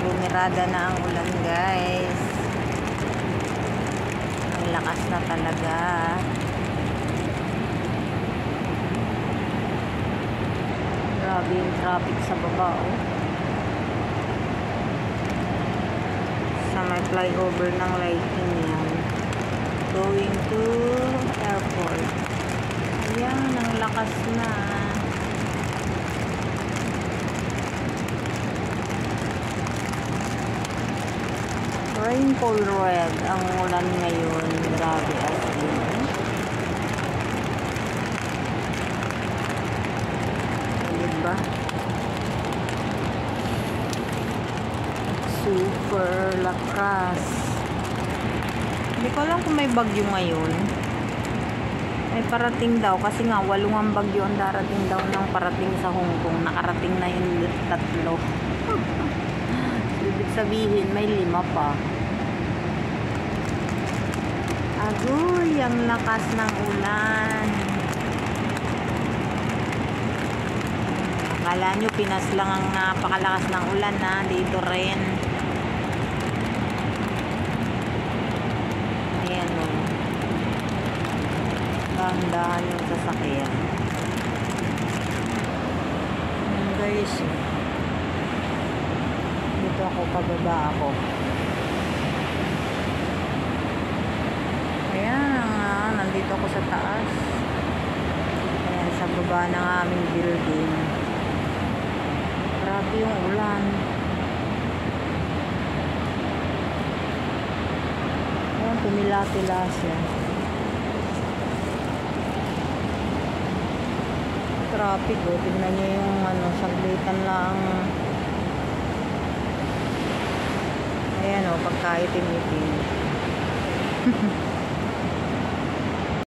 Bumirada na ang ulan, guys. Ang lakas na talaga. Grabe yung traffic sa baba, oh. Sa may flyover ng lighting yan. Going to airport. Ayan, ang lakas na. Rainfall red ang ulan ngayon. Grabe as in. Diba? Super lakas. Hindi ko alam kung may bagyo ngayon. May parating daw kasi nga 8 ang bagyo ang darating daw ng parating sa Hong Kong. Nakarating na yung 3. Ibig sabihin may 5 pa. Agoy, ang lakas ng ulan. Akala nyo Pinas lang ang napakalakas ng ulan, ha? Dito rin. Ayan, o. Dahan-dahan yung sasakyan. Ayan, guys. Dito ako, pababa ako. Ayan, nandito ako sa taas. Ayan, sa baba ng aming building. Grabe yung ulan. Ayan, tumila-tila siya. Traffic, oh. Tignan niyo yung saglitan lang. Ayan, oh, pagkaitim-itim.